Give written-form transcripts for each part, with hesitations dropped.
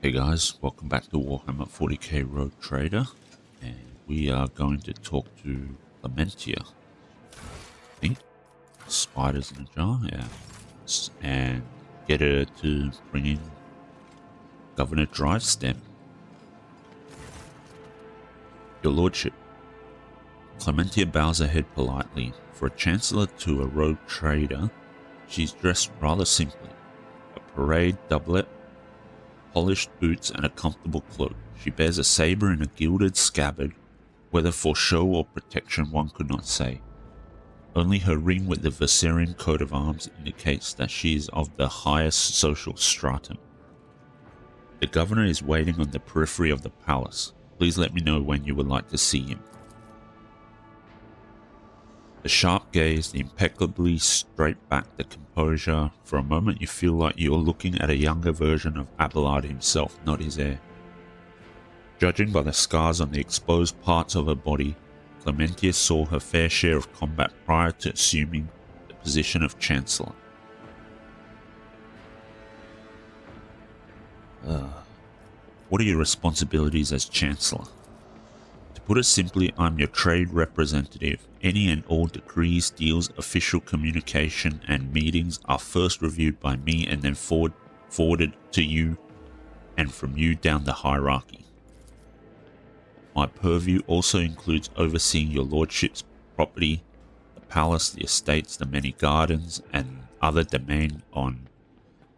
Hey guys, welcome back to Warhammer 40k Rogue Trader, and we are going to talk to Clementia. I think spiders in a jar, yeah, and get her to bring in Governor Drivestem. Your Lordship. Clementia bows her head politely. For a chancellor to a rogue trader, she's dressed rather simply: a parade doublet, polished boots, and a comfortable cloak. She bears a saber in a gilded scabbard, whether for show or protection one could not say. Only her ring with the Versarian coat of arms indicates that she is of the highest social stratum. The governor is waiting on the periphery of the palace. Please let me know when you would like to see him. The sharp gaze, the impeccably straight back, the composure. For a moment you feel like you are looking at a younger version of Abelard himself, not his heir. Judging by the scars on the exposed parts of her body, Clementia saw her fair share of combat prior to assuming the position of Chancellor. What are your responsibilities as Chancellor? To put it simply, I'm your trade representative. Any and all decrees, deals, official communication, and meetings are first reviewed by me and then forwarded to you and from you down the hierarchy. My purview also includes overseeing your lordship's property, the palace, the estates, the many gardens, and other domain on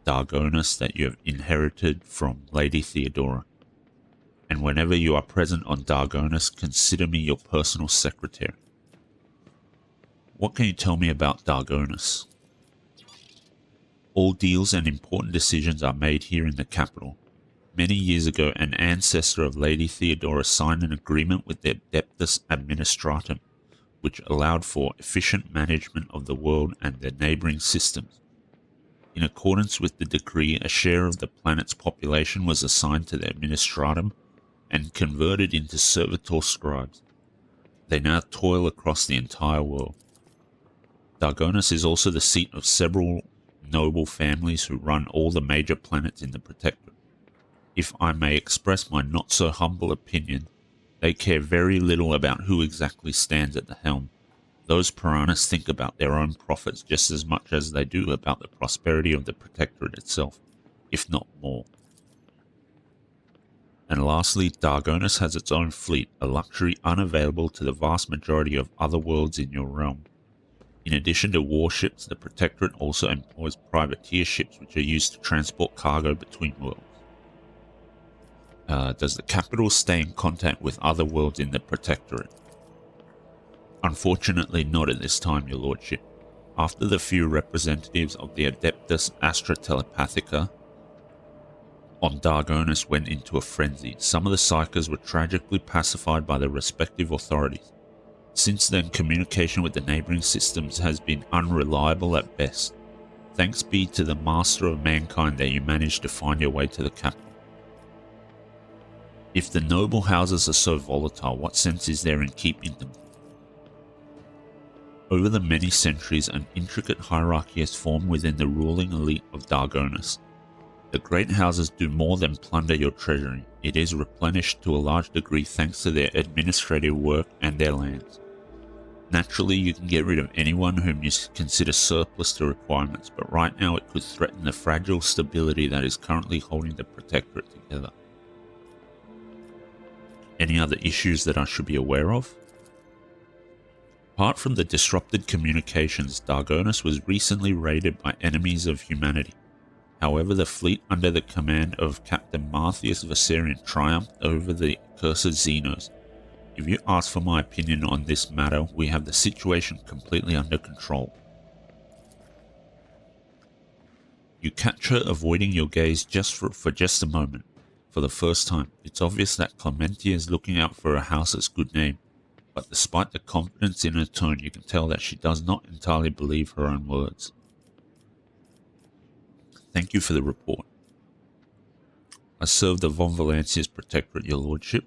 Dargonus that you have inherited from Lady Theodora. And whenever you are present on Dargonus, consider me your personal secretary. What can you tell me about Dargonus? All deals and important decisions are made here in the capital. Many years ago, an ancestor of Lady Theodora signed an agreement with the Adeptus Administratum, which allowed for efficient management of the world and the neighboring systems. In accordance with the decree, a share of the planet's population was assigned to the Administratum and converted into servitor scribes. They now toil across the entire world. Dargonus is also the seat of several noble families who run all the major planets in the protectorate. If I may express my not so humble opinion, they care very little about who exactly stands at the helm. Those piranhas think about their own profits just as much as they do about the prosperity of the protectorate itself, if not more. And lastly, Dargonus has its own fleet, a luxury unavailable to the vast majority of other worlds in your realm. In addition to warships, the Protectorate also employs privateer ships which are used to transport cargo between worlds. Does the capital stay in contact with other worlds in the Protectorate? Unfortunately not at this time, your lordship. After the few representatives of the Adeptus Astra Telepathica on Dargonus went into a frenzy, some of the Psychers were tragically pacified by their respective authorities. Since then, communication with the neighboring systems has been unreliable at best. Thanks be to the master of mankind that you managed to find your way to the capital. If the noble houses are so volatile, what sense is there in keeping them? Over the many centuries, an intricate hierarchy has formed within the ruling elite of Dargonus. The great houses do more than plunder your treasury. It is replenished to a large degree thanks to their administrative work and their lands. Naturally, you can get rid of anyone whom you consider surplus to requirements, but right now it could threaten the fragile stability that is currently holding the Protectorate together. Any other issues that I should be aware of? Apart from the disrupted communications, Dargonus was recently raided by enemies of humanity. However, the fleet under the command of Captain Marthius Versarian triumphed over the accursed Xenos. If you ask for my opinion on this matter, we have the situation completely under control. You catch her avoiding your gaze just for just a moment. For the first time, it's obvious that Clementia is looking out for her house's good name, but despite the confidence in her tone, you can tell that she does not entirely believe her own words. Thank you for the report. I serve the Von Valancius Protectorate, your lordship.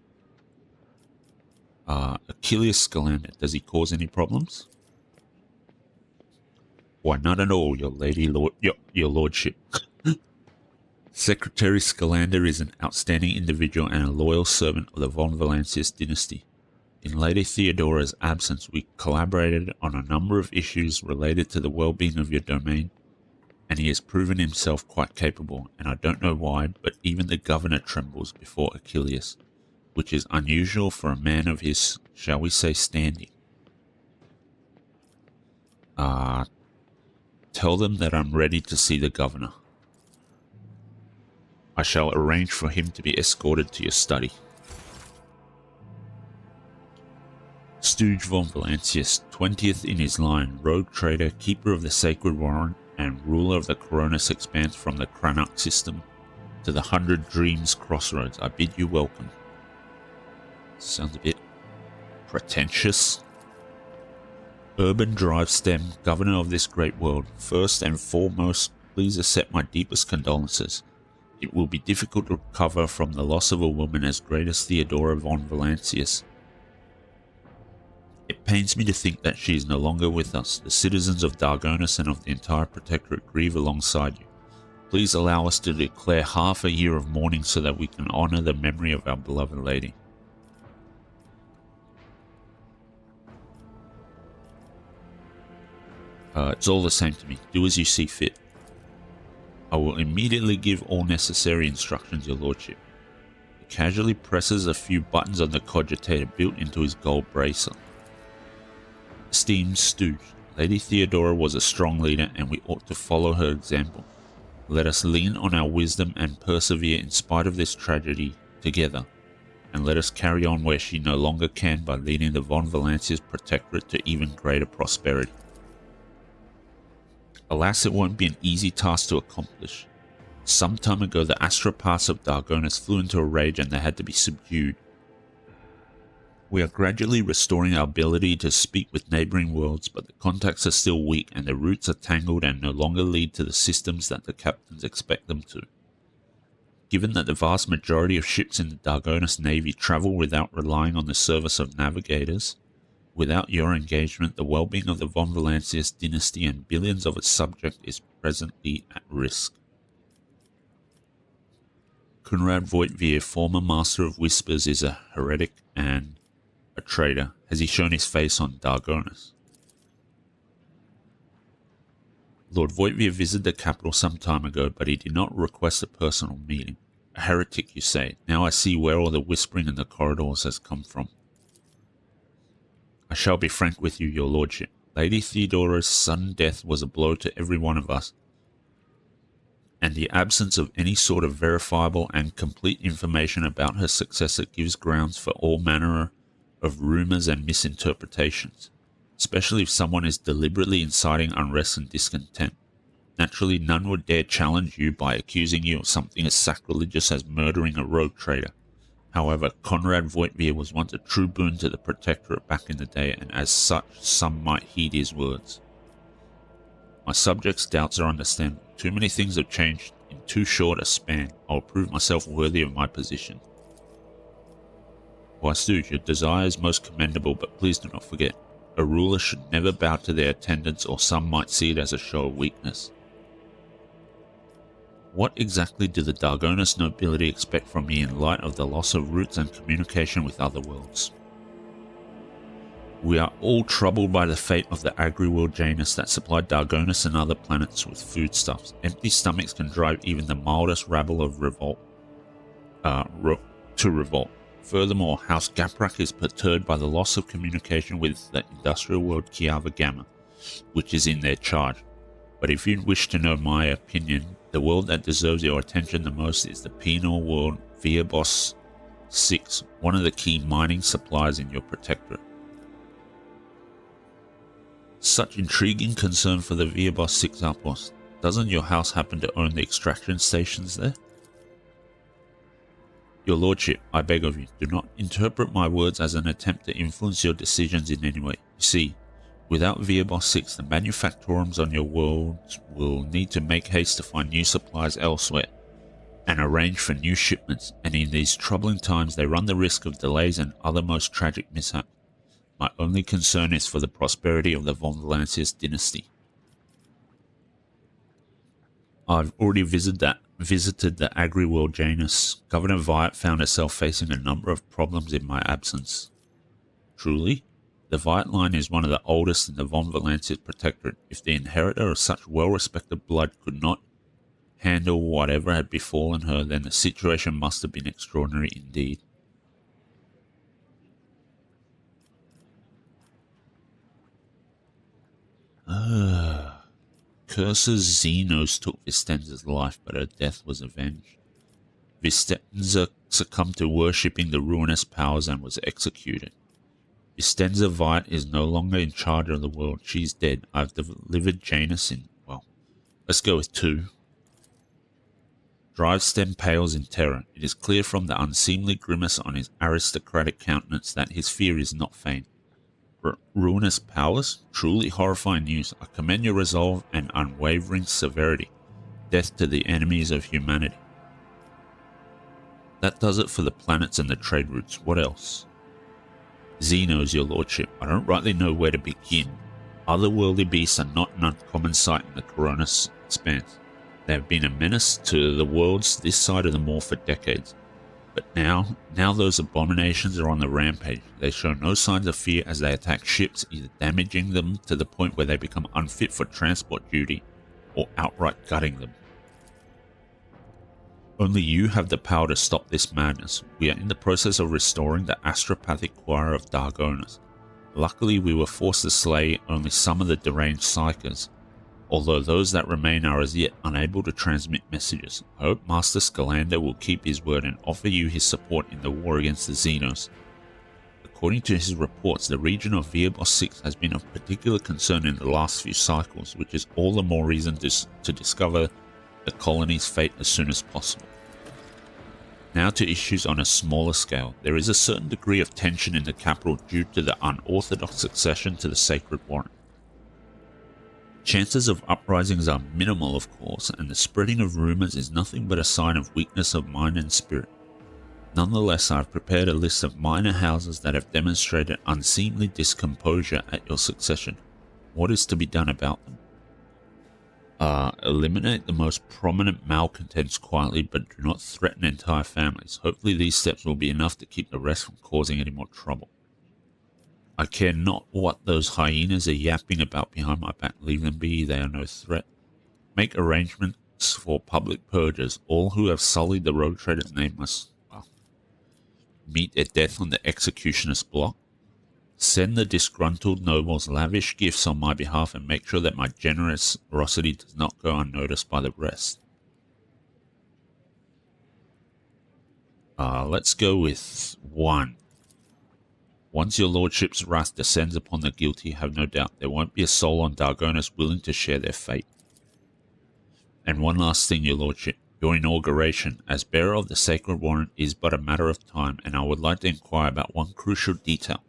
Achilles Scalander, does he cause any problems? Why, not at all, your lordship. Secretary Scalander is an outstanding individual and a loyal servant of the von Valancius dynasty. In Lady Theodora's absence, we collaborated on a number of issues related to the well-being of your domain, and he has proven himself quite capable, and I don't know why, but even the governor trembles before Achilles, which is unusual for a man of his, shall we say, standing. Tell them that I'm ready to see the governor. I shall arrange for him to be escorted to your study. Stooge von Valancius, 20th in his line, rogue trader, keeper of the sacred warrant, and ruler of the Coronis expanse from the Cranach system to the 100 Dreams crossroads, I bid you welcome. Sounds a bit pretentious. Urban Drive Stem, governor of this great world, first and foremost, please accept my deepest condolences. It will be difficult to recover from the loss of a woman as great as Theodora von Valancius. It pains me to think that she is no longer with us. The citizens of Dargonus and of the entire protectorate grieve alongside you. Please allow us to declare half a year of mourning so that we can honor the memory of our beloved lady. It's all the same to me. Do as you see fit. I will immediately give all necessary instructions, your lordship. He casually presses a few buttons on the cogitator built into his gold bracelet. Esteemed Stooge, Lady Theodora was a strong leader and we ought to follow her example. Let us lean on our wisdom and persevere in spite of this tragedy together, and let us carry on where she no longer can by leading the von Valancius protectorate to even greater prosperity. Alas, it won't be an easy task to accomplish. Some time ago, the astropaths of Dargonus flew into a rage and they had to be subdued. We are gradually restoring our ability to speak with neighboring worlds, but the contacts are still weak and the roots are tangled and no longer lead to the systems that the captains expect them to. Given that the vast majority of ships in the Dargonus Navy travel without relying on the service of navigators, without your engagement, the well-being of the von Valancius dynasty and billions of its subjects is presently at risk. Conrad Voigtveer, former Master of Whispers, is a heretic and a traitor. Has he shown his face on Dargonus? Lord Voigtveer visited the capital some time ago, but he did not request a personal meeting. A heretic, you say. Now I see where all the whispering in the corridors has come from. I shall be frank with you, your lordship. Lady Theodora's sudden death was a blow to every one of us, and the absence of any sort of verifiable and complete information about her successor gives grounds for all manner of rumors and misinterpretations, especially if someone is deliberately inciting unrest and discontent. Naturally, none would dare challenge you by accusing you of something as sacrilegious as murdering a rogue trader. However, Conrad Voigtveer was once a true boon to the Protectorate back in the day, and as such, some might heed his words. My subjects' doubts are understandable. Too many things have changed in too short a span. I will prove myself worthy of my position. Why, Stooge, your desire is most commendable, but please do not forget, a ruler should never bow to their attendants, or some might see it as a show of weakness. What exactly do the Dargonus nobility expect from me in light of the loss of roots and communication with other worlds? We are all troubled by the fate of the agri-world Janus that supplied Dargonus and other planets with foodstuffs. Empty stomachs can drive even the mildest rabble of revolt to revolt. Furthermore, House Gaprak is perturbed by the loss of communication with the industrial world Kiava Gamma, which is in their charge. But if you wish to know my opinion, the world that deserves your attention the most is the penal world Viabos 6, one of the key mining suppliers in your protectorate. Such intriguing concern for the Viabos 6 outpost. Doesn't your house happen to own the extraction stations there? Your lordship, I beg of you, do not interpret my words as an attempt to influence your decisions in any way. You see, without Viabos 6, the manufactorums on your world will need to make haste to find new supplies elsewhere and arrange for new shipments, and in these troubling times they run the risk of delays and other most tragic mishaps. My only concern is for the prosperity of the von Valancius dynasty. I've already visited that visited the agri-world Janus, Governor Vite found herself facing a number of problems in my absence. Truly, the Vite line is one of the oldest in the von Valancia's protectorate. If the inheritor of such well-respected blood could not handle whatever had befallen her, then the situation must have been extraordinary indeed. Curses Xenos took Vistenza's life, but her death was avenged. Vistenza succumbed to worshipping the ruinous powers and was executed. Vistenza Vite is no longer in charge of the world. She's dead. I've delivered Janus in, well, let's go with 2. Drivestem pales in terror. It is clear from the unseemly grimace on his aristocratic countenance that his fear is not feigned. Ruinous powers? Truly horrifying news. I commend your resolve and unwavering severity. Death to the enemies of humanity. That does it for the planets and the trade routes. What else? Xenos, your lordship. I don't rightly know where to begin. Otherworldly beasts are not an uncommon sight in the Coronis expanse. They have been a menace to the worlds this side of the Maw for decades. But now those abominations are on the rampage. They show no signs of fear as they attack ships, either damaging them to the point where they become unfit for transport duty, or outright gutting them. Only you have the power to stop this madness. We are in the process of restoring the astropathic choir of Dargonus. Luckily, we were forced to slay only some of the deranged psychers, although those that remain are as yet unable to transmit messages. I hope Master Scalander will keep his word and offer you his support in the war against the Xenos. According to his reports, the region of Viabos 6 has been of particular concern in the last few cycles, which is all the more reason to discover the colony's fate as soon as possible. Now to issues on a smaller scale. There is a certain degree of tension in the capital due to the unorthodox succession to the Sacred Warrant. Chances of uprisings are minimal, of course, and the spreading of rumors is nothing but a sign of weakness of mind and spirit. Nonetheless, I have prepared a list of minor houses that have demonstrated unseemly discomposure at your succession. What is to be done about them? Eliminate the most prominent malcontents quietly, but do not threaten entire families. Hopefully these steps will be enough to keep the rest from causing any more trouble. I care not what those hyenas are yapping about behind my back. Leave them be, they are no threat. Make arrangements for public purges. All who have sullied the road trader's name must, well, meet their death on the executioner's block. Send the disgruntled nobles lavish gifts on my behalf and make sure that my generosity does not go unnoticed by the rest. Let's go with 1. Once your lordship's wrath descends upon the guilty, have no doubt there won't be a soul on Dargonus willing to share their fate. And one last thing, your lordship. Your inauguration as bearer of the Sacred Warrant is but a matter of time, and I would like to inquire about one crucial detail.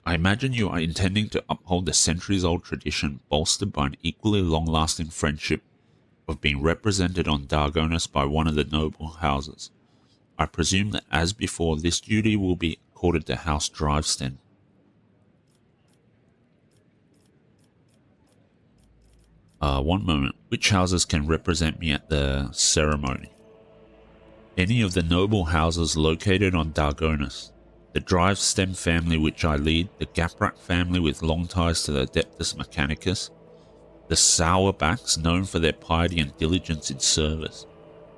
I imagine you are intending to uphold the centuries-old tradition bolstered by an equally long-lasting friendship of being represented on Dargonus by one of the noble houses. I presume that, as before, this duty will be accorded to House Drivestem. One moment. Which houses can represent me at the ceremony? Any of the noble houses located on Dargonus. The Drivestem family which I lead, the Gaprak family with long ties to the Adeptus Mechanicus, the Sourbacks known for their piety and diligence in service.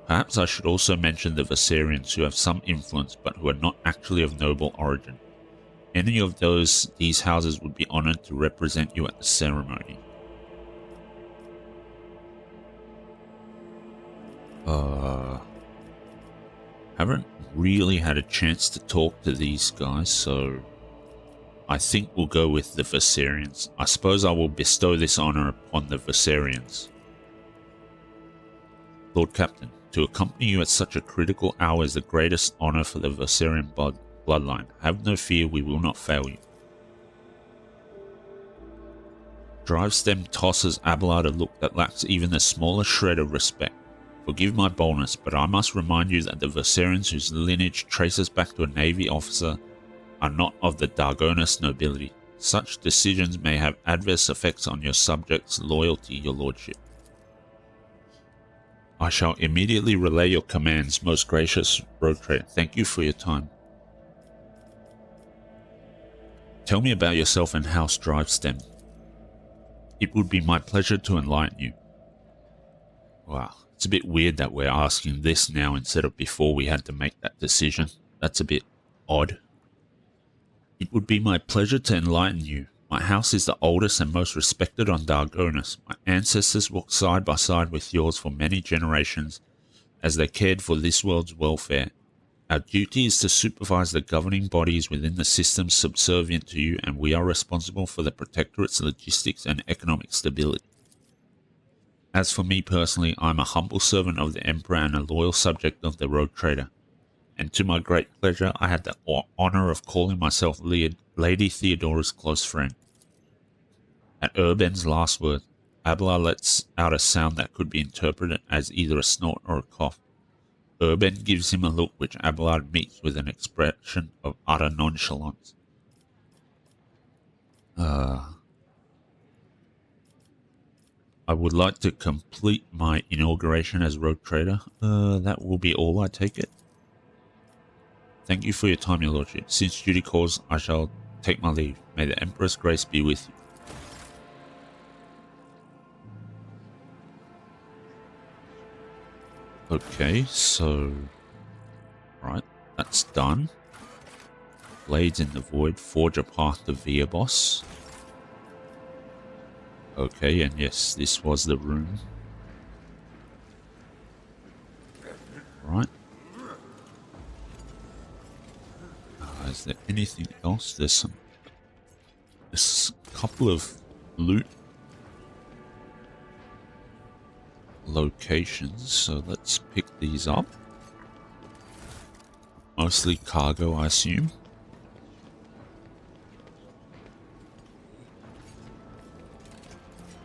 Perhaps I should also mention the Viserians who have some influence but who are not actually of noble origin. Any of these houses would be honored to represent you at the ceremony. Haven't really had a chance to talk to these guys, so I think we'll go with the Viserians. I suppose I will bestow this honor upon the Viserians. Lord Captain, to accompany you at such a critical hour is the greatest honor for the Viserian bloodline. Have no fear, we will not fail you. Drivestem tosses Abelard a look that lacks even the smallest shred of respect. Forgive my boldness, but I must remind you that the Viserians whose lineage traces back to a Navy officer are not of the Dargonus nobility. Such decisions may have adverse effects on your subjects' loyalty, your lordship. I shall immediately relay your commands, most gracious road trader. Thank you for your time. Tell me about yourself and House Drivestem. It would be my pleasure to enlighten you. Wow, it's a bit weird that we're asking this now instead of before we had to make that decision. That's a bit odd. It would be my pleasure to enlighten you. My house is the oldest and most respected on Dargonus. My ancestors walked side by side with yours for many generations as they cared for this world's welfare. Our duty is to supervise the governing bodies within the systems subservient to you, and we are responsible for the protectorate's logistics and economic stability. As for me personally, I am a humble servant of the Emperor and a loyal subject of the Road Trader. And to my great pleasure, I had the honor of calling myself Lady Theodora's close friend. At Urban's last word, Abelard lets out a sound that could be interpreted as either a snort or a cough. Urban gives him a look which Abelard meets with an expression of utter nonchalance. I would like to complete my inauguration as Road Trader. That will be all, I take it. Thank you for your time, your lordship. Since duty calls, I shall take my leave. May the Emperor's grace be with you. Okay, so... Right, that's done. Blades in the Void, forge a path to Viabos. Okay, and yes, this was the room. Right. Is there anything else? There's a couple of loot locations, so let's pick these up. Mostly cargo, I assume.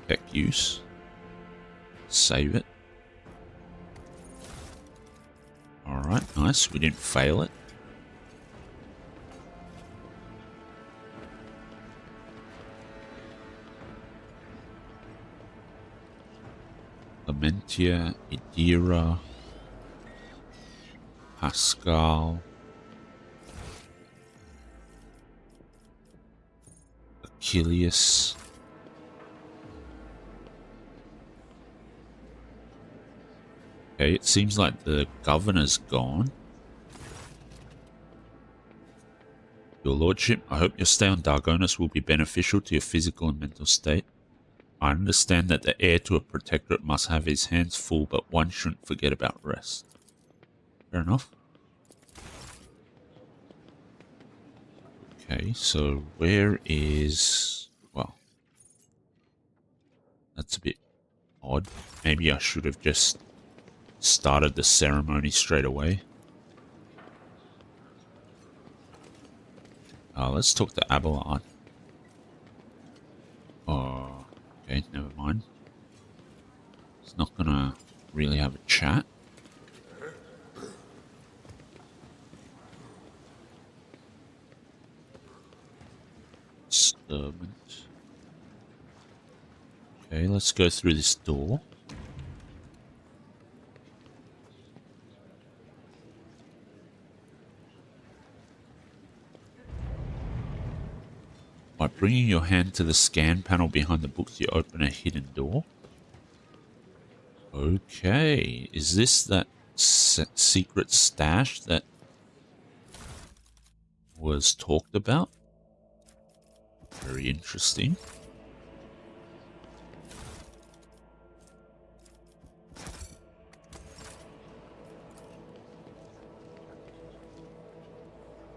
Tech use. Save it. Alright, nice. We didn't fail it. Lamentia, Idira, Pascal, Achilles. Okay, it seems like the governor's gone. Your lordship, I hope your stay on Dargonus will be beneficial to your physical and mental state. I understand that the heir to a protectorate must have his hands full, but one shouldn't forget about rest. Fair enough. Okay, so where is... Well, that's a bit odd. Maybe I should have just started the ceremony straight away. Let's talk to Abelard. Oh... Okay, never mind. It's not gonna really have a chat. Disturbance. Okay, let's go through this door. By bringing your hand to the scan panel behind the books, you open a hidden door. Okay, is this that secret stash that was talked about? Very interesting.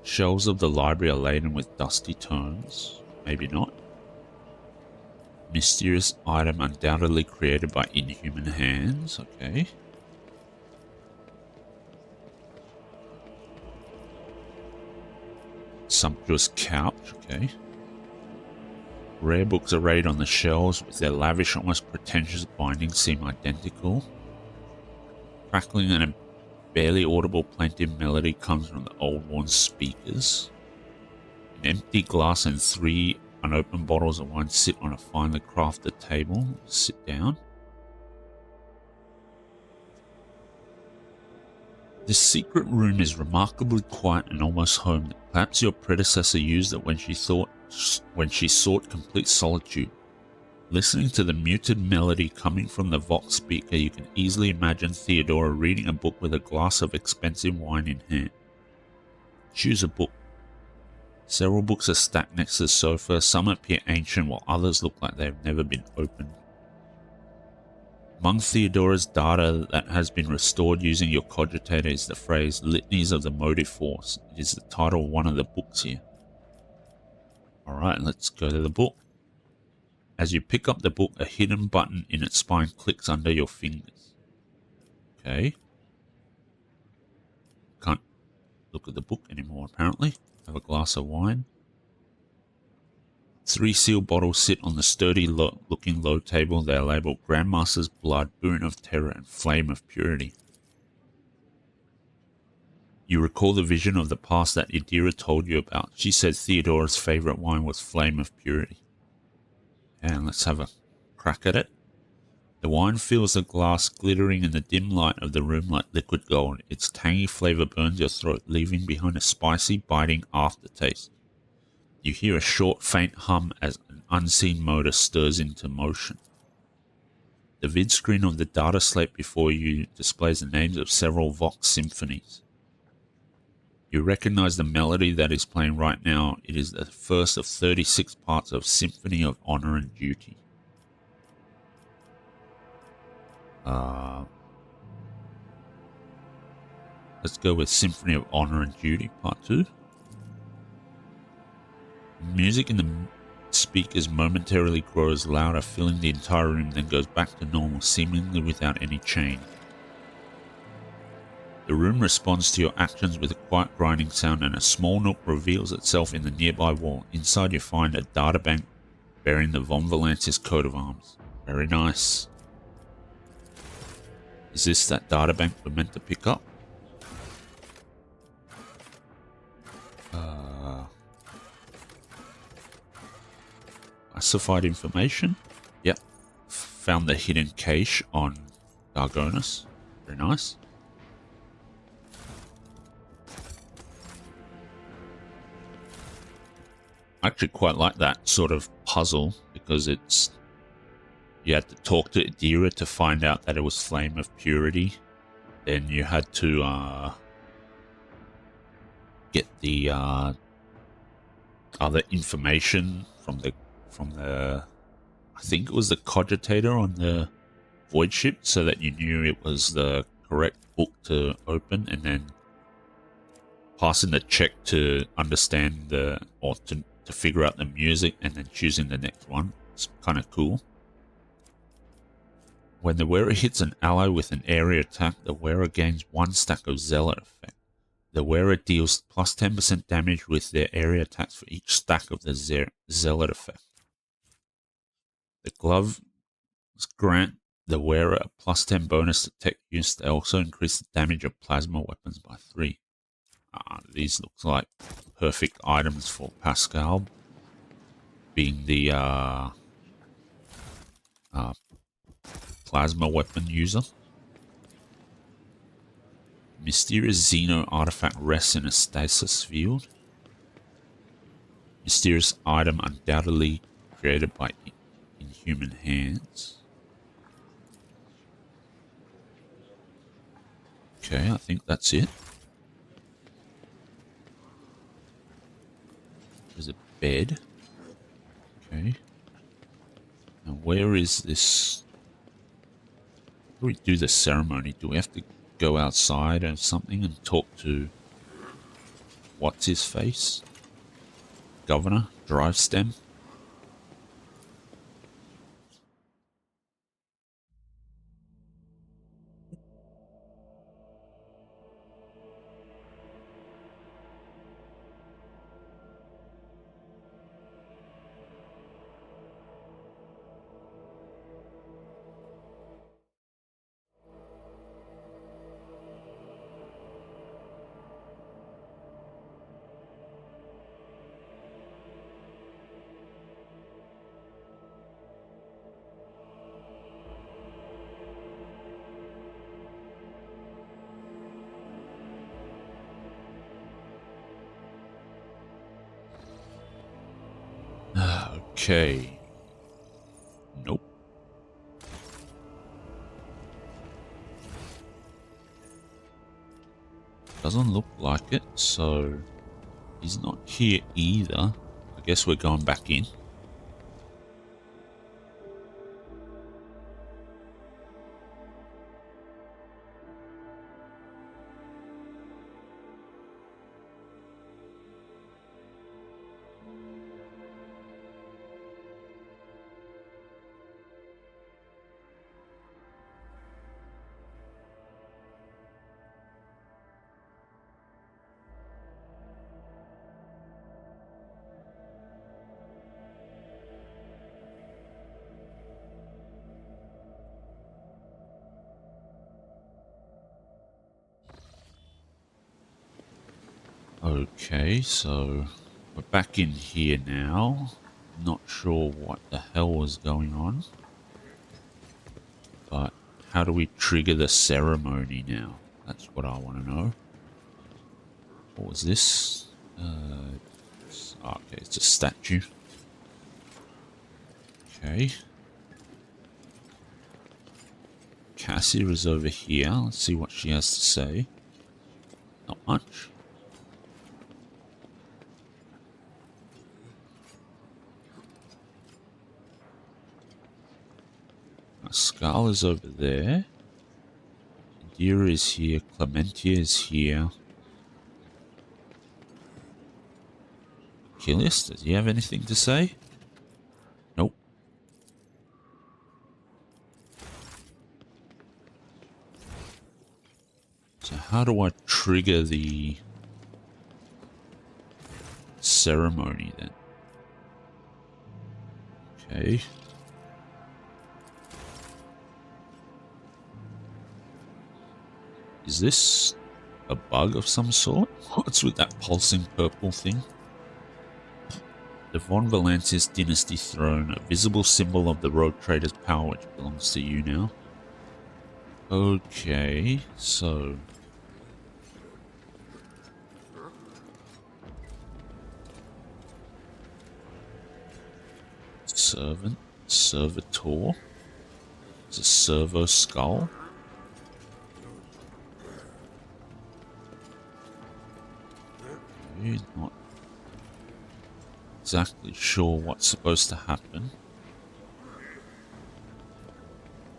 Shelves of the library are laden with dusty tomes. Maybe not. Mysterious item undoubtedly created by inhuman hands. Okay. Sumptuous couch. Okay. Rare books arrayed on the shelves with their lavish, almost pretentious bindings seem identical. Crackling and a barely audible plaintive melody comes from the old worn speakers. An empty glass and 3 unopened bottles of wine sit on a finely crafted table. Sit down. This secret room is remarkably quiet and almost homely. Perhaps your predecessor used it when she sought complete solitude. Listening to the muted melody coming from the Vox speaker, you can easily imagine Theodora reading a book with a glass of expensive wine in hand. Choose a book. Several books are stacked next to the sofa. Some appear ancient while others look like they've never been opened. Among Theodora's data that has been restored using your cogitator is the phrase Litanies of the Motive Force. It is the title of one of the books here. Alright, let's go to the book. As you pick up the book, a hidden button in its spine clicks under your fingers. Okay. Can't look at the book anymore, apparently. Have a glass of wine. 3 sealed bottles sit on the sturdy looking low table. They are labeled Grandmaster's Blood, Boon of Terror, and Flame of Purity. You recall the vision of the past that Idira told you about. She said Theodora's favorite wine was Flame of Purity. And let's have a crack at it. The wine fills the glass, glittering in the dim light of the room like liquid gold. Its tangy flavor burns your throat, leaving behind a spicy, biting aftertaste. You hear a short, faint hum as an unseen motor stirs into motion. The vid screen of the data slate before you displays the names of several Vox symphonies. You recognize the melody that is playing right now. It is the first of 36 parts of Symphony of Honor and Duty. Let's go with Symphony of Honor and Duty, Part 2. Music in the speakers momentarily grows louder, filling the entire room, then goes back to normal, seemingly without any change. The room responds to your actions with a quiet grinding sound, and a small nook reveals itself in the nearby wall. Inside you find a databank bearing the Von Valantis coat of arms. Very nice. Is this that databank we're meant to pick up? Classified information. Yep. Found the hidden cache on Dargonus. Very nice. I actually quite like that sort of puzzle because it's... You had to talk to Idira to find out that it was Flame of Purity. Then you had to get the other information from the I think it was the cogitator on the void ship, so that you knew it was the correct book to open, and then passing the check to understand to figure out the music, and then choosing the next one. It's kind of cool. When the wearer hits an ally with an area attack, the wearer gains 1 stack of Zealot effect. The wearer deals plus 10% damage with their area attacks for each stack of the Zealot effect. The gloves grant the wearer a plus 10 bonus to tech use. They also increase the damage of plasma weapons by 3. These look like perfect items for Pascal, being the plasma weapon user. Mysterious Xeno artifact rests in a stasis field. Mysterious item undoubtedly created by inhuman hands. Okay, I think that's it. There's a bed. Okay. Now where is this? How do we do the ceremony? Do we have to go outside or something and talk to what's his face? Governor? Drive stem? Okay. Nope. Doesn't look like it, so he's not here either. I guess we're going back in. Okay, so we're back in here now. Not sure what the hell was going on. But how do we trigger the ceremony now? That's what I want to know. What was this? Okay, it's a statue. Okay. Cassia is over here. Let's see what she has to say. Not much. Scarl is over there. Indira is here. Clementia is here. Achilles, does he have anything to say? Nope. So how do I trigger the ceremony then? Okay. Is this a bug of some sort? What's with that pulsing purple thing? The Von Valancius dynasty throne, a visible symbol of the rogue trader's power which belongs to you now. Okay, so... Servant, servitor. It's a servo skull. Not exactly sure what's supposed to happen.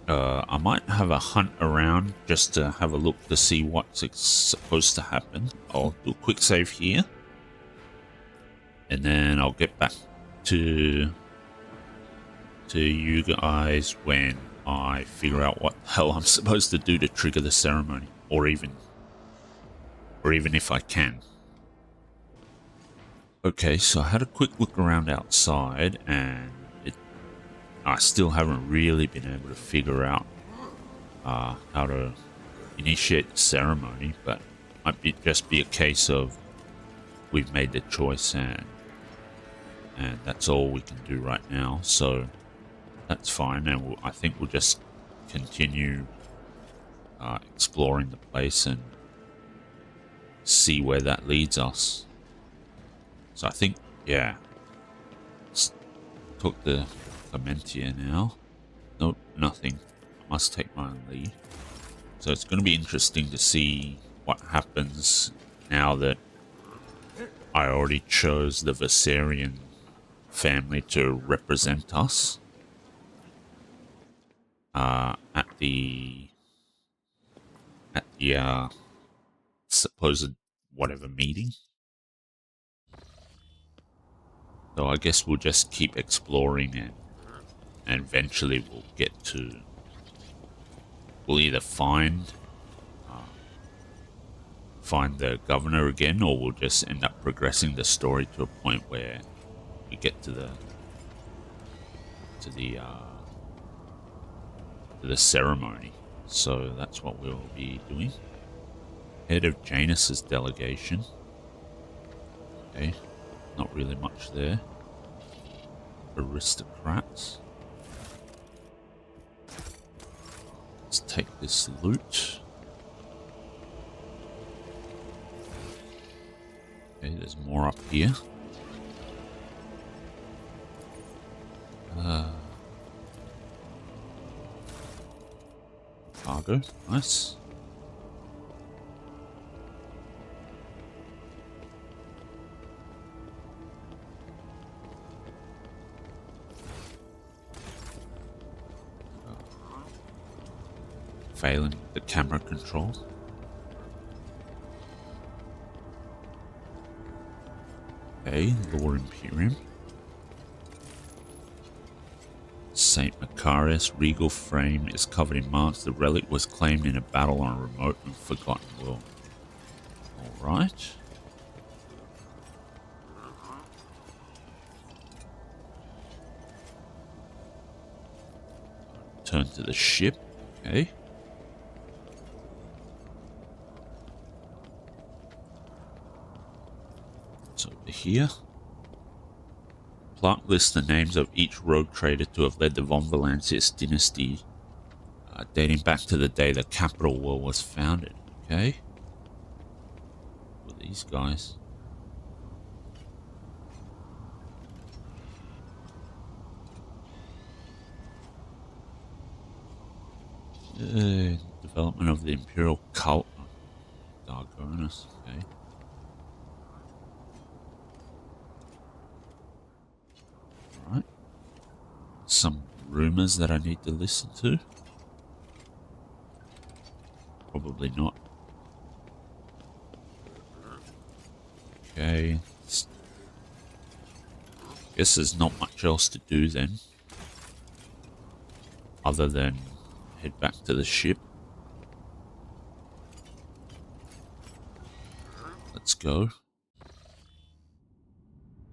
I might have a hunt around just to have a look to see what's supposed to happen. I'll do a quick save here. And then I'll get back to you guys when I figure out what the hell I'm supposed to do to trigger the ceremony. Or even if I can. Okay, so I had a quick look around outside, and I still haven't really been able to figure out how to initiate the ceremony, but it might just be a case of we've made the choice and that's all we can do right now, so that's fine, and I think we'll just continue exploring the place and see where that leads us. So I think, yeah, let's talk to Clementia now. Nope, nothing. I must take my own leave. So it's going to be interesting to see what happens now that I already chose the Viserion family to represent us at the supposed whatever meeting. So I guess we'll just keep exploring it, and eventually we'll either find the governor again, or we'll just end up progressing the story to a point where we get to the ceremony. So that's what we'll be doing. Head of Janus's delegation. Okay. Not really much there. Aristocrats. Let's take this loot. Okay, there's more up here. cargo. Nice. Failing the camera control. Okay, Lore Imperium. Saint Macarius' regal frame is covered in marks. The relic was claimed in a battle on a remote and forgotten world. Alright. Turn to the ship. Okay. It's over here. Plaque lists the names of each rogue trader to have led the Von Valancius dynasty, dating back to the day the capital world was founded. Okay. Who are these guys? Development of the Imperial cult. Dargonus. Okay. Alright. Some rumors that I need to listen to. Probably not. Okay. Guess there's not much else to do then. Other than head back to the ship. Let's go.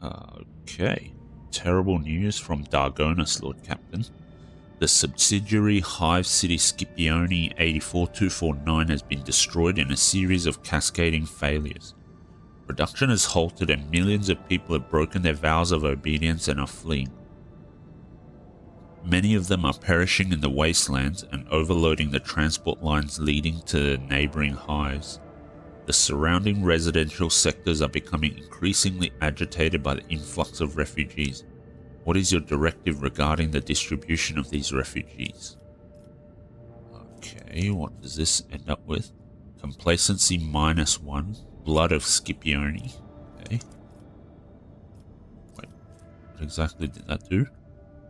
Okay. Terrible news from Dargonus, Lord Captain. The subsidiary Hive City Scipione 84249 has been destroyed in a series of cascading failures. Production has halted and millions of people have broken their vows of obedience and are fleeing. Many of them are perishing in the wastelands and overloading the transport lines leading to neighboring hives. The surrounding residential sectors are becoming increasingly agitated by the influx of refugees. What is your directive regarding the distribution of these refugees? Okay, what does this end up with? Complacency -1, Blood of Scipione. Okay. Wait, what exactly did that do?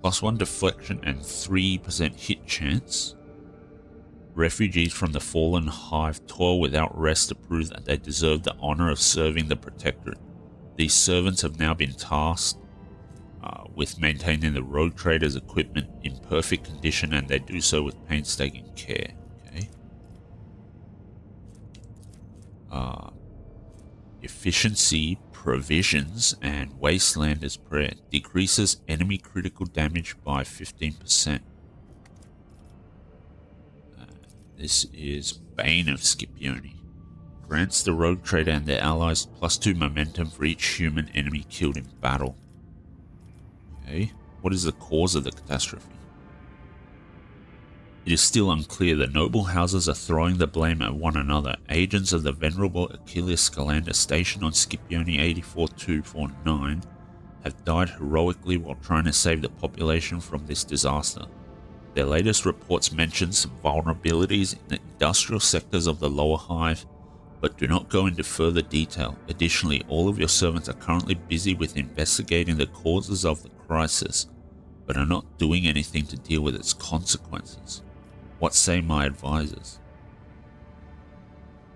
+1 deflection and 3% hit chance. Refugees from the fallen hive toil without rest to prove that they deserve the honor of serving the protectorate. These servants have now been tasked with maintaining the rogue traders' equipment in perfect condition, and they do so with painstaking care. Okay. Efficiency, provisions, and wastelanders prayer decreases enemy critical damage by 15%. This is Bane of Scipione. Grants the rogue trader and their allies +2 momentum for each human enemy killed in battle. Okay, what is the cause of the catastrophe? It is still unclear. The noble houses are throwing the blame at one another. Agents of the venerable Achilles Scalander stationed on Scipione 84249 have died heroically while trying to save the population from this disaster. Their latest reports mention some vulnerabilities in the industrial sectors of the lower hive, but do not go into further detail. Additionally, all of your servants are currently busy with investigating the causes of the crisis, but are not doing anything to deal with its consequences. What say my advisors?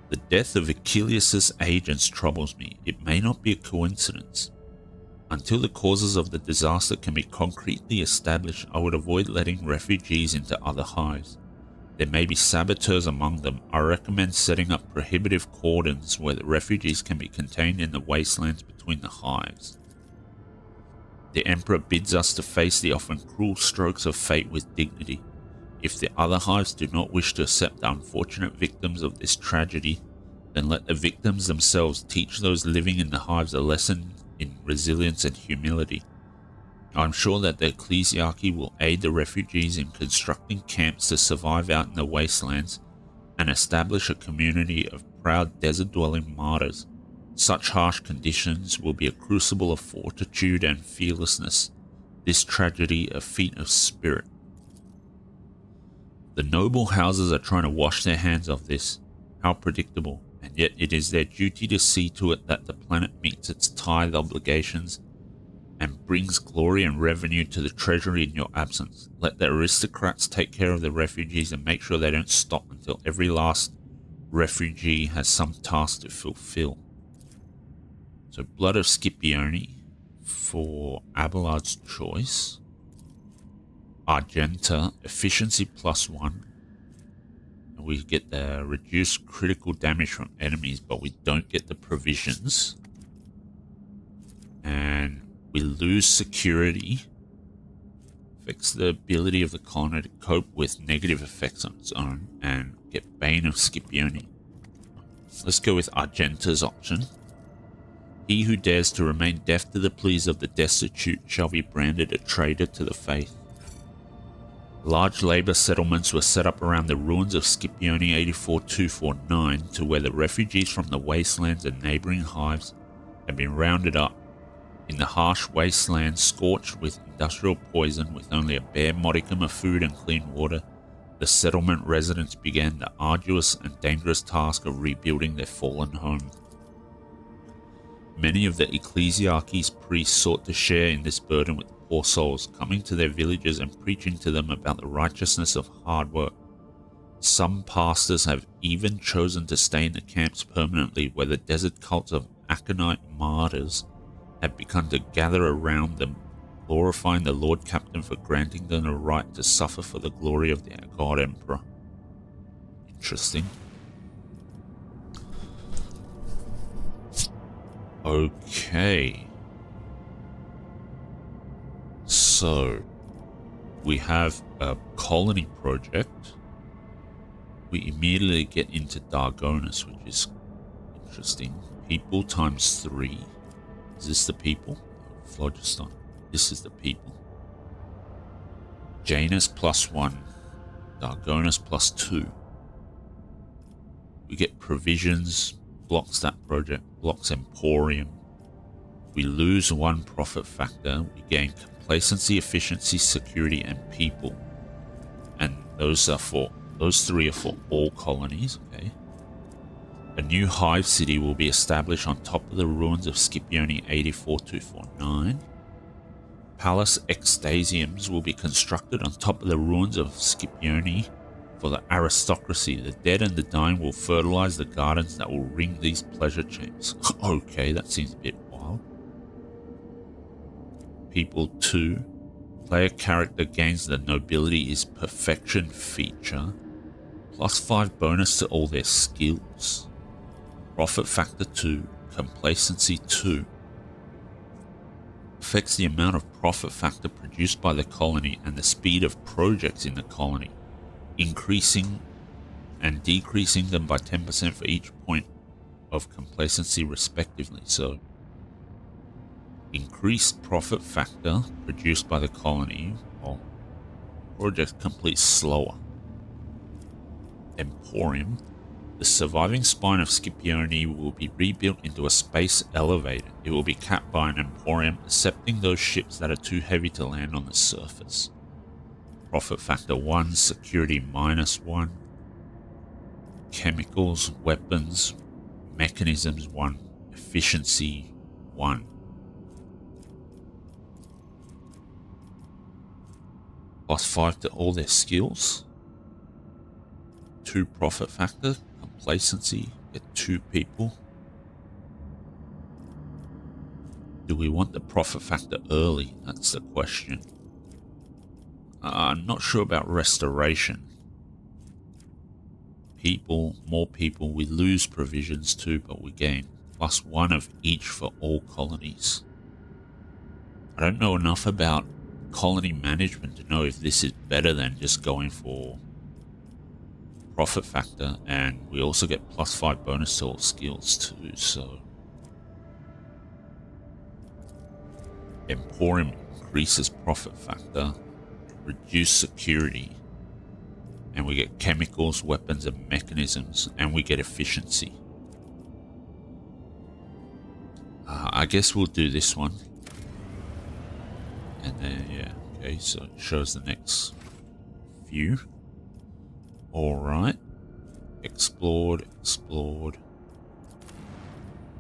The death of Achilles' agents troubles me. It may not be a coincidence. Until the causes of the disaster can be concretely established, I would avoid letting refugees into other hives. There may be saboteurs among them. I recommend setting up prohibitive cordons where the refugees can be contained in the wastelands between the hives. The Emperor bids us to face the often cruel strokes of fate with dignity. If the other hives do not wish to accept the unfortunate victims of this tragedy, then let the victims themselves teach those living in the hives a lesson in resilience and humility. I am sure that the ecclesiarchy will aid the refugees in constructing camps to survive out in the wastelands and establish a community of proud desert-dwelling martyrs. Such harsh conditions will be a crucible of fortitude and fearlessness, this tragedy a feat of spirit. The noble houses are trying to wash their hands of this. How predictable. And yet it is their duty to see to it that the planet meets its tithe obligations and brings glory and revenue to the treasury in your absence. Let the aristocrats take care of the refugees and make sure they don't stop until every last refugee has some task to fulfill. So Blood of Scipione for Abelard's choice. Argenta, efficiency +1. And we get the reduced critical damage from enemies, but we don't get the provisions. And we lose security. Affects the ability of the colony to cope with negative effects on its own. And get Bane of Scipione. Let's go with Argenta's option. He who dares to remain deaf to the pleas of the destitute shall be branded a traitor to the faith. Large labour settlements were set up around the ruins of Scipione 84249 to where the refugees from the wastelands and neighbouring hives had been rounded up. In the harsh wasteland scorched with industrial poison with only a bare modicum of food and clean water, the settlement residents began the arduous and dangerous task of rebuilding their fallen home. Many of the ecclesiarchy's priests sought to share in this burden with poor souls, coming to their villages and preaching to them about the righteousness of hard work. Some pastors have even chosen to stay in the camps permanently, where the desert cults of Aconite martyrs had begun to gather around them, glorifying the Lord Captain for granting them the right to suffer for the glory of their God Emperor. Interesting. Okay. So, we have a colony project. We immediately get into Dargonus, which is interesting. People ×3. Is this the people? Phlogiston. This is the people. Janus +1. Dargonus +2. We get provisions. Blocks that project. Blocks Emporium. We lose 1 profit factor. We gain complacency, efficiency, security, and people. And those 3 are for all colonies. Okay. A new hive city will be established on top of the ruins of Scipione 84249. Palace Extasiums will be constructed on top of the ruins of Scipione for the aristocracy. The dead and the dying will fertilize the gardens that will ring these pleasure chambers. Okay, that seems a bit wild. People 2. Player character gains the nobility is perfection feature. +5 bonus to all their skills. Profit factor 2. Complacency 2. Affects the amount of profit factor produced by the colony and the speed of projects in the colony, increasing and decreasing them by 10% for each point of complacency respectively. So, increased profit factor produced by the colony, while projects complete slower. Emporium. The surviving spine of Scipione will be rebuilt into a space elevator. It will be capped by an emporium, accepting those ships that are too heavy to land on the surface. Profit factor 1, security -1, chemicals, weapons, mechanisms 1, efficiency 1. +5 to all their skills. 2 profit factor, complacency, get 2 people. Do we want the profit factor early? That's the question. I'm not sure about restoration. People, more people, we lose provisions too, but we gain +1 of each for all colonies. I don't know enough about colony management to know if this is better than just going for profit factor, and we also get +5 bonus to all skills too, so Emporium increases profit factor, reduce security, and we get chemicals, weapons, and mechanisms, and we get efficiency. I guess we'll do this one. And then, yeah, okay, so it shows the next few. Alright. Explored.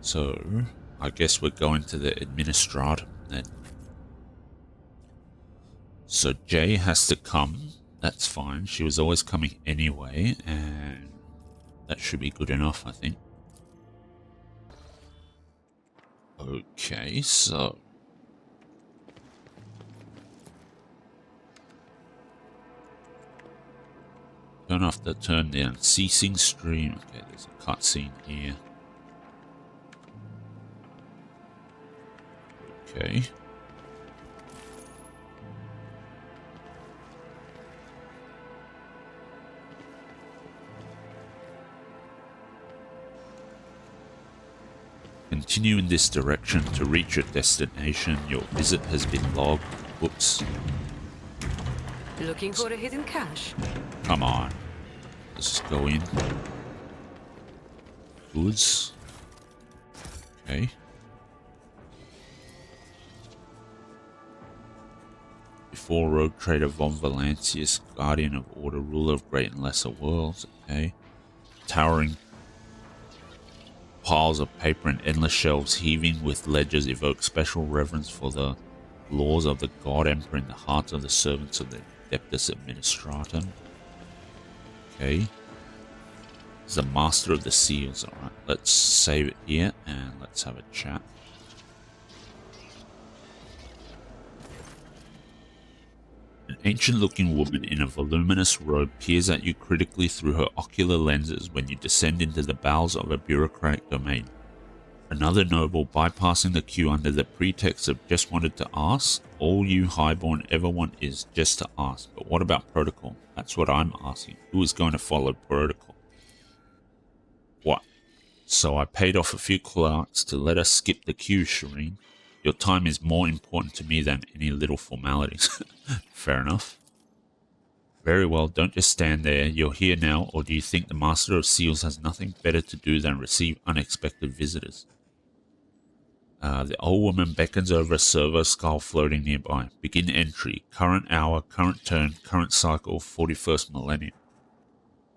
So, I guess we're going to the administratum then. So Jay has to come. That's fine. She was always coming anyway, and that should be good enough, I think. Okay, so... Don't have to turn the unceasing stream. Okay, there's a cutscene here. Okay. Continue in this direction to reach your destination. Your visit has been logged. Whoops. Looking for a hidden cache? Come on. Let's just go in. Goods. Okay. Before rogue trader Von Valancius, guardian of order, ruler of great and lesser worlds. Okay. Towering piles of paper and endless shelves heaving with ledgers evoke special reverence for the laws of the God Emperor in the hearts of the servants of the Adeptus Administratum. Okay. This is the Master of the Seals. Alright, let's save it here and let's have a chat. An ancient-looking woman in a voluminous robe peers at you critically through her ocular lenses when you descend into the bowels of a bureaucratic domain. Another noble bypassing the queue under the pretext of just wanted to ask. All you highborn ever want is just to ask. But what about protocol? That's what I'm asking. Who is going to follow protocol? What? So I paid off a few clerks to let us skip the queue, Shireen. Your time is more important to me than any little formalities. Fair enough. Very well, don't just stand there. You're here now, or do you think the Master of Seals has nothing better to do than receive unexpected visitors? The old woman beckons over a servo skull floating nearby. Begin entry. Current hour, current turn, current cycle, 41st millennium.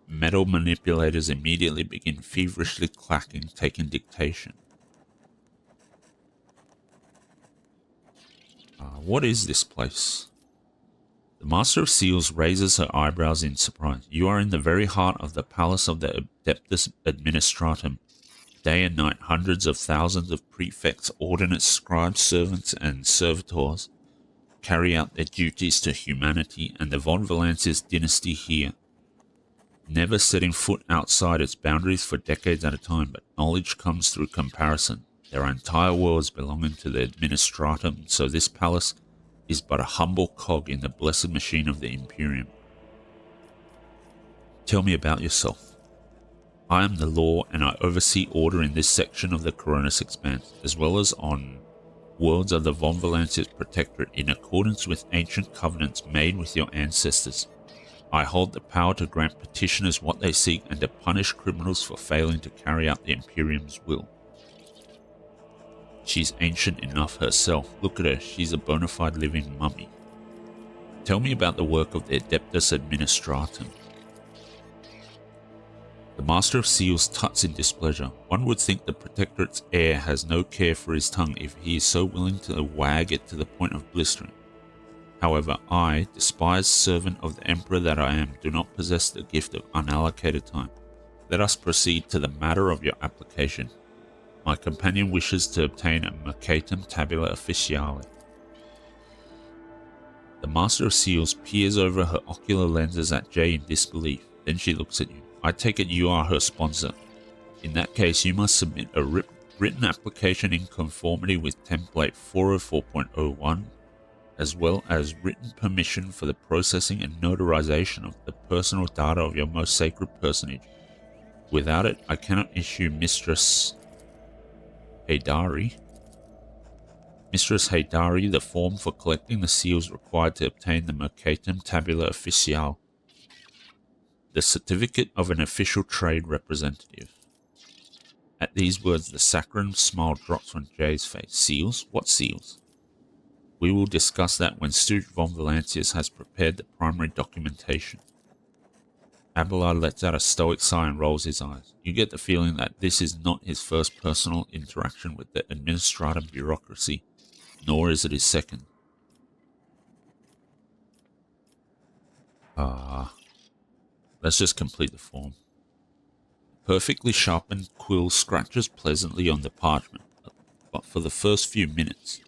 Metal manipulators immediately begin feverishly clacking, taking dictation. What is this place? The Master of Seals raises her eyebrows in surprise. You are in the very heart of the palace of the Adeptus Administratum. Day and night, hundreds of thousands of prefects, ordinates, scribes, servants, and servitors carry out their duties to humanity, and the Von Valancius dynasty here, never setting foot outside its boundaries for decades at a time, but knowledge comes through comparison. There are entire worlds belonging to the Administratum, so this palace is but a humble cog in the blessed machine of the Imperium. Tell me about yourself. I am the law, and I oversee order in this section of the Coronis Expanse, as well as on worlds of the Von Valancius Protectorate in accordance with ancient covenants made with your ancestors. I hold the power to grant petitioners what they seek and to punish criminals for failing to carry out the Imperium's will. She's ancient enough herself. Look at her, she's a bona fide living mummy. Tell me about the work of the Adeptus Administratum. The Master of Seals tuts in displeasure. One would think the Protectorate's heir has no care for his tongue if he is so willing to wag it to the point of blistering. However, I, despised servant of the Emperor that I am, do not possess the gift of unallocated time. Let us proceed to the matter of your application. My companion wishes to obtain a Mercatum Tabula Officiale. The Master of Seals peers over her ocular lenses at Jay in disbelief. Then she looks at you. I take it you are her sponsor. In that case, you must submit a written application in conformity with template 404.01, as well as written permission for the processing and notarization of the personal data of your most sacred personage. Without it, I cannot issue Mistress Haydari the form for collecting the seals required to obtain the Mercatum Tabula Officiale, the certificate of an official trade representative. At these words, the saccharine smile drops on Jay's face. Seals? What seals? We will discuss that when Stewart Von Valancius has prepared the primary documentation. Abelard lets out a stoic sigh and rolls his eyes. You get the feeling that this is not his first personal interaction with the administrative bureaucracy, nor is it his second. Let's just complete the form. Perfectly sharpened quill scratches pleasantly on the parchment, but for the first few minutes,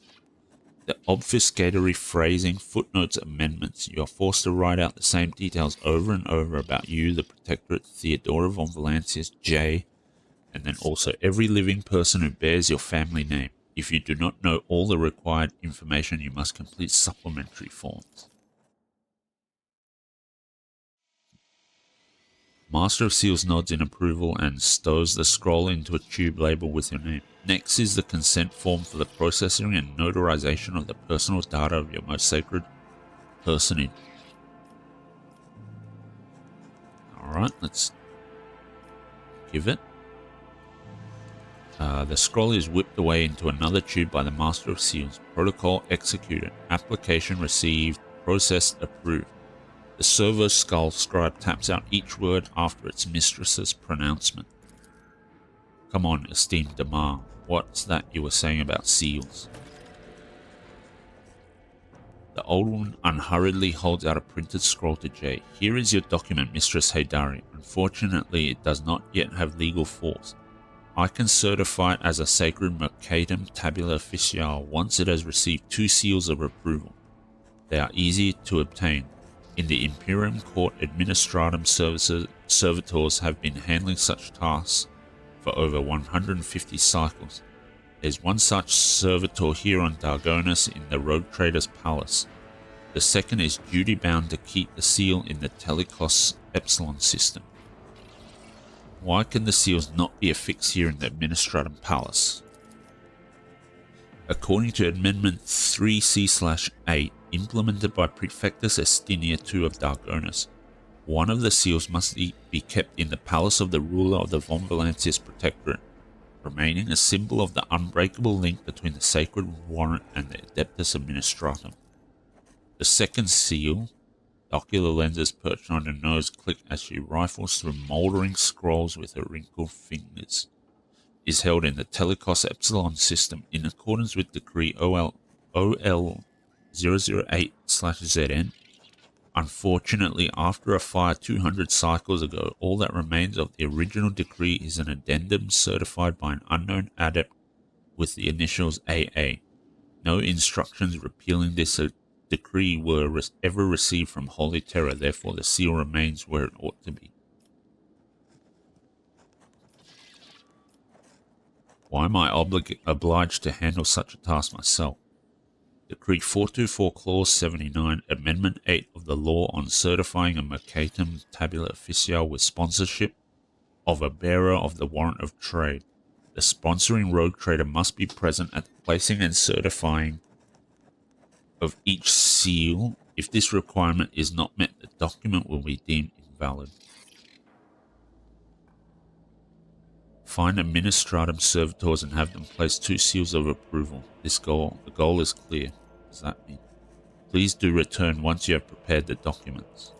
the obfuscatory phrasing, footnotes, amendments, you are forced to write out the same details over and over about you, the protectorate, Theodora von Valancius, J, and then also every living person who bears your family name. If you do not know all the required information, you must complete supplementary forms. Master of Seals nods in approval and stows the scroll into a tube label with your name. Next is the consent form for the processing and notarization of the personal data of your most sacred personage. Alright, let's give it. The scroll is whipped away into another tube by the Master of Seals. Protocol executed. Application received. Processed approved. The servo skull scribe taps out each word after its mistress's pronouncement. Come on, esteemed Damar. What's that you were saying about seals? The old woman unhurriedly holds out a printed scroll to Jay. Here is your document, Mistress Haydari. Unfortunately, it does not yet have legal force. I can certify it as a sacred Mercatum Tabula Officiale once it has received 2 seals of approval. They are easy to obtain. In the Imperium Court Administratum servitors have been handling such tasks for over 150 cycles. There's one such servitor here on Dargonus in the Rogue Trader's Palace. The second is duty-bound to keep the seal in the Telecos Epsilon system. Why can the seals not be affixed here in the Administratum Palace? According to Amendment 3C/8, implemented by Prefectus Estinia II of Dargonus, one of the seals must be kept in the palace of the ruler of the Von Valancius Protectorate, remaining a symbol of the unbreakable link between the sacred warrant and the Adeptus Administratum. The second seal, the ocular lenses perched on her nose click as she rifles through mouldering scrolls with her wrinkled fingers, is held in the Telecos Epsilon system in accordance with Decree OL 008/ZN. Unfortunately, after a fire 200 cycles ago, all that remains of the original decree is an addendum certified by an unknown adept with the initials AA. No instructions repealing this decree were ever received from Holy Terror, therefore the seal remains where it ought to be. Why am I obliged to handle such a task myself? Decree 424 Clause 79, Amendment 8 of the Law on Certifying a Mercatum Tabula Officiale with sponsorship of a bearer of the warrant of trade. The sponsoring rogue trader must be present at the placing and certifying of each seal. If this requirement is not met, the document will be deemed invalid. Find administratum servitors and have them place 2 seals of approval. The goal is clear. What does that mean? Please do return once you have prepared the documents.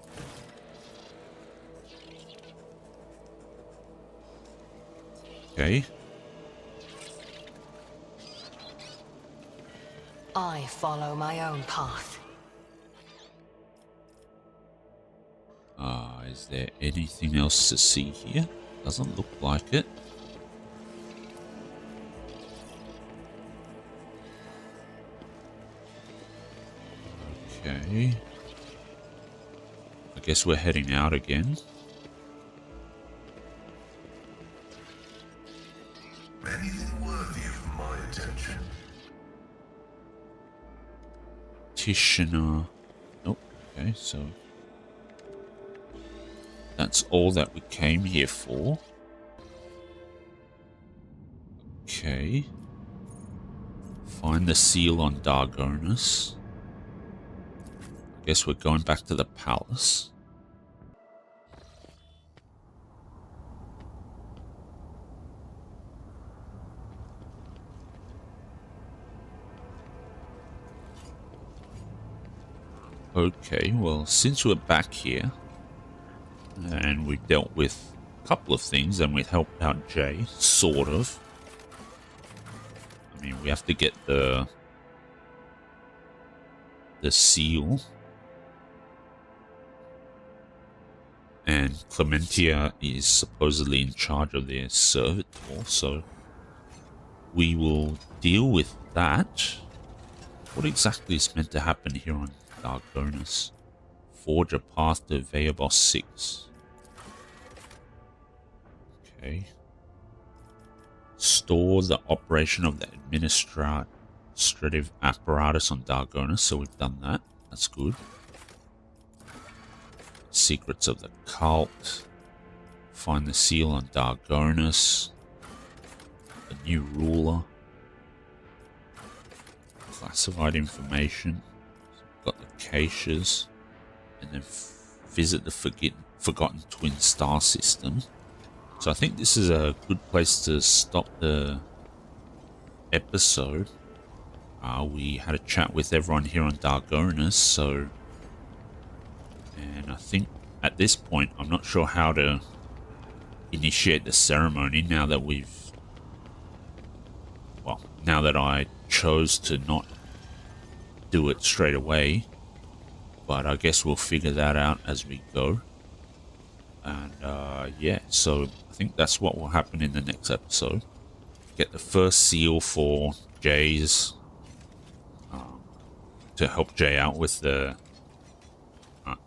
Okay. I follow my own path. Is there anything else to see here? Doesn't look like it. Okay. I guess we're heading out again. Anything worthy of my attention? Tishina. Oh, okay, so that's all that we came here for. Okay. Find the seal on Dargonus. I guess we're going back to the palace. Okay, well, since we're back here, and we've dealt with a couple of things, and we've helped out Jay, sort of. I mean, we have to get the seal, and Clementia is supposedly in charge of their servitor, so we will deal with that. What exactly is meant to happen here on Dargonus? Forge a path to Veabos 6. Okay. Store the operation of the administrative apparatus on Dargonus, so we've done that. That's good. Secrets of the cult. Find the seal on Dargonus. A new ruler. Classified information. Got the caches. And then visit the Forgotten Twin Star System. So I think this is a good place to stop the episode. We had a chat with everyone here on Dargonus, so... And I think at this point, I'm not sure how to initiate the ceremony now that we've... Well, now that I chose to not do it straight away. But I guess we'll figure that out as we go. And yeah, so I think that's what will happen in the next episode. Get the first seal for Jay's... to help Jay out with the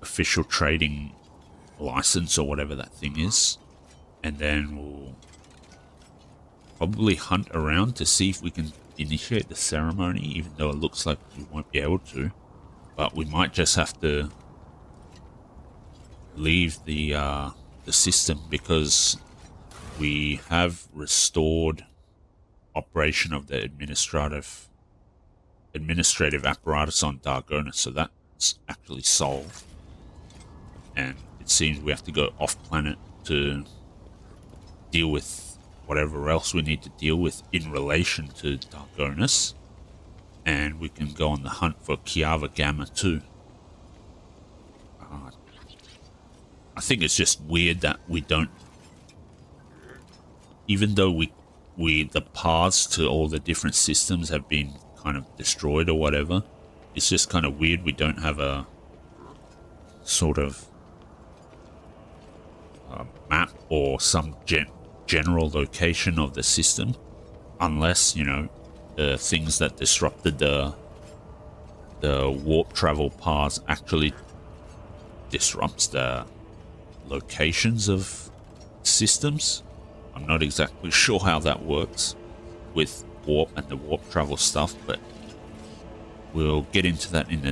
official trading license or whatever that thing is. And then we'll probably hunt around to see if we can initiate the ceremony, even though it looks like we won't be able to. But we might just have to leave the system, because we have restored operation of the administrative apparatus on Dargonus, so that's actually solved. And it seems we have to go off planet to deal with whatever else we need to deal with in relation to Dargonus. And we can go on the hunt for Kiava Gamma too. I think it's just weird that we don't... Even though the paths to all the different systems have been kind of destroyed or whatever, it's just kind of weird we don't have a sort of map or some general location of the system, unless, you know, the things that disrupted the warp travel paths actually disrupts the locations of systems. I'm not exactly sure how that works with warp and the warp travel stuff, but we'll get into that in the